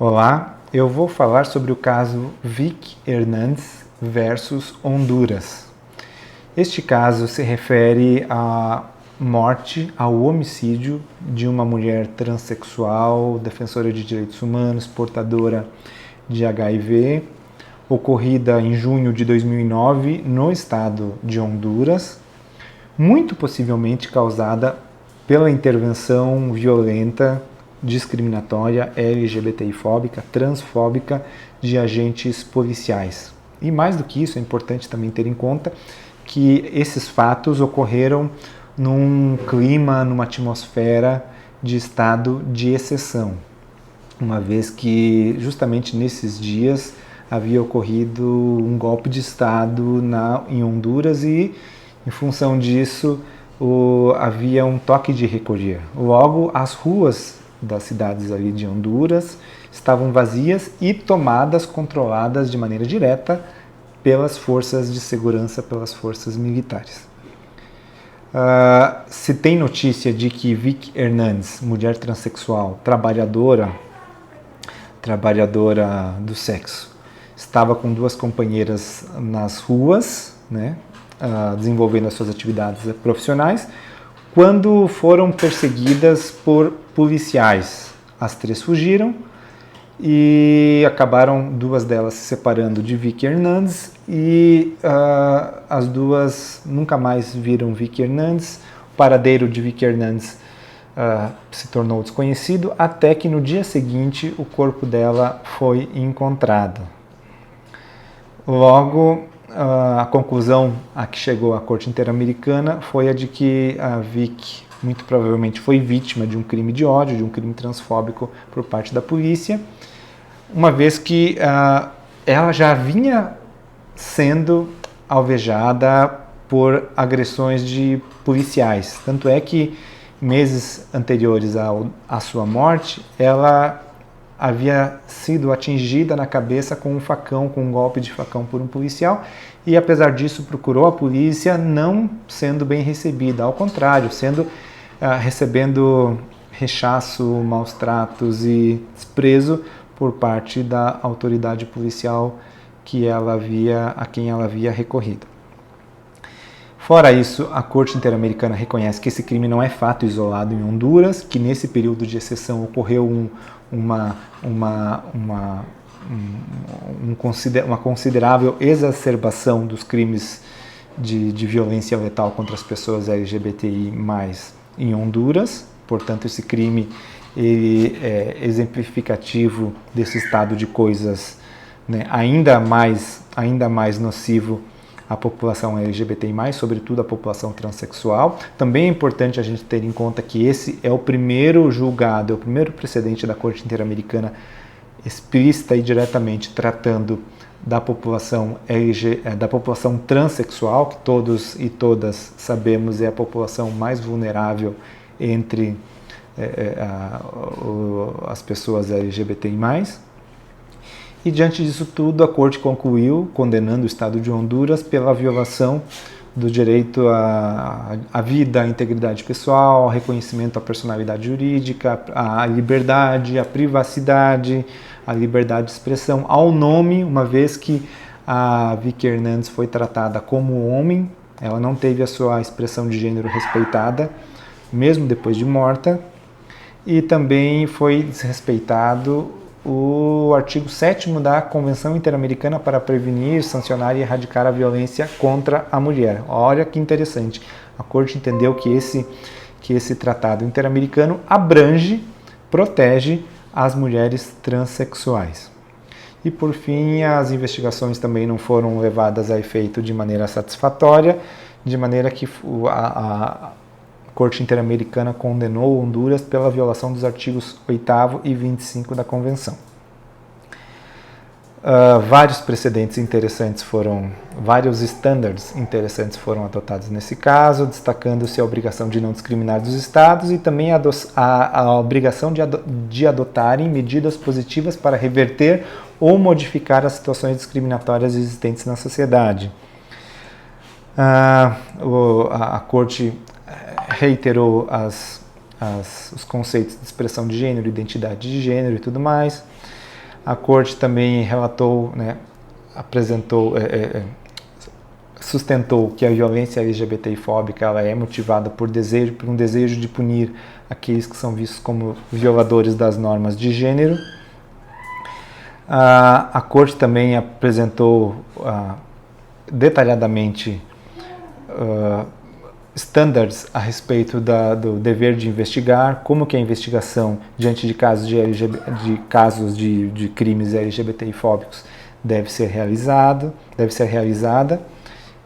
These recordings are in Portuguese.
Olá, eu vou falar sobre o caso Vic Hernandes versus Honduras. Este caso se refere à morte, ao homicídio de uma mulher transexual, defensora de direitos humanos, portadora de HIV, ocorrida em junho de 2009 no estado de Honduras, muito possivelmente causada pela intervenção violenta, discriminatória, LGBTI-fóbica, transfóbica de agentes policiais. E mais do que isso, é importante também ter em conta que esses fatos ocorreram num clima, numa atmosfera de estado de exceção, uma vez que justamente nesses dias havia ocorrido um golpe de estado em Honduras e, em função disso, havia um toque de recolher. Logo, as ruas das cidades ali de Honduras estavam vazias e tomadas, controladas de maneira direta pelas forças de segurança, pelas forças militares. Se tem notícia de que Vic Hernandes, mulher transexual, trabalhadora do sexo, estava com duas companheiras nas ruas, né, desenvolvendo as suas atividades profissionais, quando foram perseguidas por policiais. As três fugiram e acabaram duas delas se separando de Vic Hernandes e as duas nunca mais viram Vic Hernandes. O paradeiro de Vic Hernandes se tornou desconhecido até que no dia seguinte o corpo dela foi encontrado. Logo, a conclusão a que chegou a Corte Interamericana foi a de que a Vic muito provavelmente foi vítima de um crime de ódio, de um crime transfóbico por parte da polícia, uma vez que ela já vinha sendo alvejada por agressões de policiais. Tanto é que meses anteriores à sua morte, ela havia sido atingida na cabeça com um golpe de facão por um policial, e apesar disso procurou a polícia, não sendo bem recebida, ao contrário, recebendo rechaço, maus tratos e desprezo por parte da autoridade policial a quem ela havia recorrido. Fora isso, a Corte Interamericana reconhece que esse crime não é fato isolado em Honduras, que nesse período de exceção ocorreu uma considerável exacerbação dos crimes de violência letal contra as pessoas LGBTI+, em Honduras. Portanto, esse crime ele é exemplificativo desse estado de coisas, né, ainda mais nocivo à população LGBTI+, sobretudo a população transexual. Também é importante a gente ter em conta que esse é o primeiro julgado, é o primeiro precedente da Corte Interamericana explícita e diretamente tratando da população transexual, que todos e todas sabemos é a população mais vulnerável entre as pessoas LGBTI+. E diante disso tudo, a Corte concluiu, condenando o Estado de Honduras pela violação do direito à vida, à integridade pessoal, ao reconhecimento à personalidade jurídica, à liberdade, à privacidade, à liberdade de expressão, ao nome, uma vez que a Vic Hernandes foi tratada como homem, ela não teve a sua expressão de gênero respeitada, mesmo depois de morta, e também foi desrespeitado o artigo 7º da Convenção Interamericana para prevenir, sancionar e erradicar a violência contra a mulher. Olha que interessante, a Corte entendeu que esse tratado interamericano protege as mulheres transexuais. E por fim, as investigações também não foram levadas a efeito de maneira satisfatória, de maneira que a Corte Interamericana condenou Honduras pela violação dos artigos 8º e 25 da Convenção. Vários estándares interessantes foram adotados nesse caso, destacando-se a obrigação de não discriminar dos estados e também a obrigação de adotarem medidas positivas para reverter ou modificar as situações discriminatórias existentes na sociedade. A Corte reiterou os conceitos de expressão de gênero, identidade de gênero e tudo mais. A Corte também relatou, né, sustentou que a violência LGBTI-fóbica ela é motivada por um desejo de punir aqueles que são vistos como violadores das normas de gênero. A Corte também apresentou detalhadamente standards a respeito do dever de investigar, como que a investigação diante de casos de crimes LGBTI-fóbicos deve ser realizada,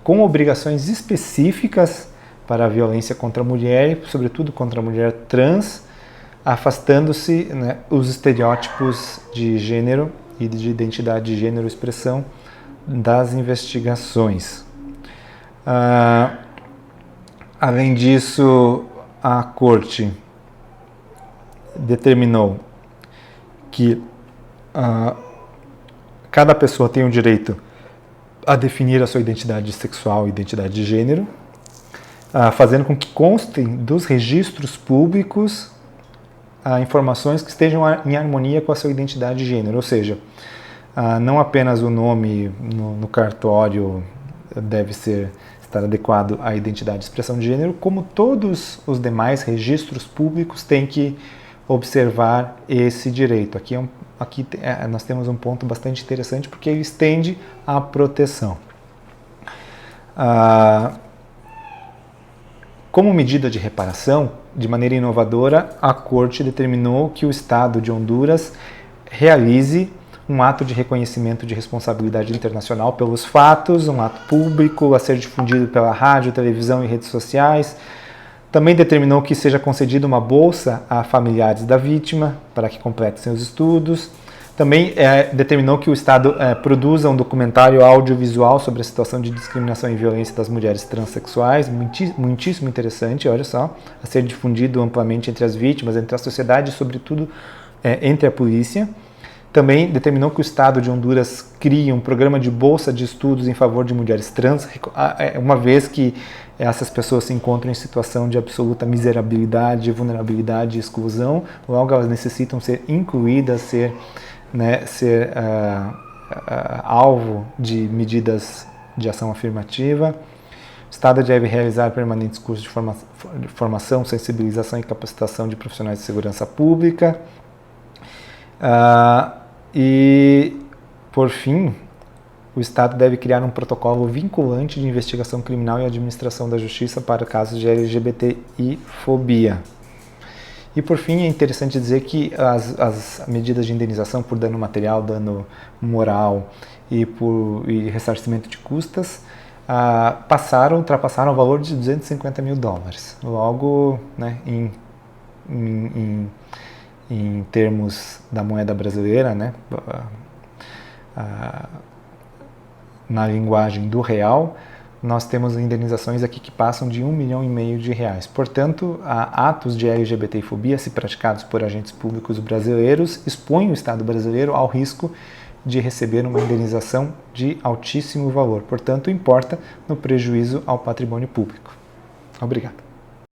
com obrigações específicas para a violência contra a mulher, sobretudo contra a mulher trans, afastando-se, né, os estereótipos de gênero e de identidade de gênero e expressão das investigações. Além disso, a Corte determinou que cada pessoa tem o direito a definir a sua identidade sexual e identidade de gênero, fazendo com que constem dos registros públicos informações que estejam em harmonia com a sua identidade de gênero, ou seja, não apenas o nome no cartório deve estar adequado à identidade e expressão de gênero, como todos os demais registros públicos têm que observar esse direito. Aqui nós temos um ponto bastante interessante porque ele estende a proteção. Como medida de reparação, de maneira inovadora, a Corte determinou que o Estado de Honduras realize um ato de reconhecimento de responsabilidade internacional pelos fatos, um ato público a ser difundido pela rádio, televisão e redes sociais. Também determinou que seja concedida uma bolsa a familiares da vítima para que completem seus estudos. Também determinou que o Estado produza um documentário audiovisual sobre a situação de discriminação e violência das mulheres transexuais, muitíssimo interessante, olha só, a ser difundido amplamente entre as vítimas, entre a sociedade e, sobretudo, entre a polícia. Também determinou que o Estado de Honduras crie um programa de bolsa de estudos em favor de mulheres trans, uma vez que essas pessoas se encontram em situação de absoluta miserabilidade, vulnerabilidade e exclusão, logo elas necessitam ser incluídas, ser alvo de medidas de ação afirmativa. O Estado deve realizar permanentes cursos de formação, sensibilização e capacitação de profissionais de segurança pública. E, por fim, o Estado deve criar um protocolo vinculante de investigação criminal e administração da justiça para casos de LGBTI-fobia. E, por fim, é interessante dizer que as medidas de indenização por dano material, dano moral e ressarcimento de custas ultrapassaram o valor de $250 mil. Logo, né, em termos da moeda brasileira, né, na linguagem do real, nós temos indenizações aqui que passam de R$1,5 milhão. Portanto, atos de LGBTfobia, se praticados por agentes públicos brasileiros, expõem o Estado brasileiro ao risco de receber uma indenização de altíssimo valor. Portanto, importa no prejuízo ao patrimônio público. Obrigado.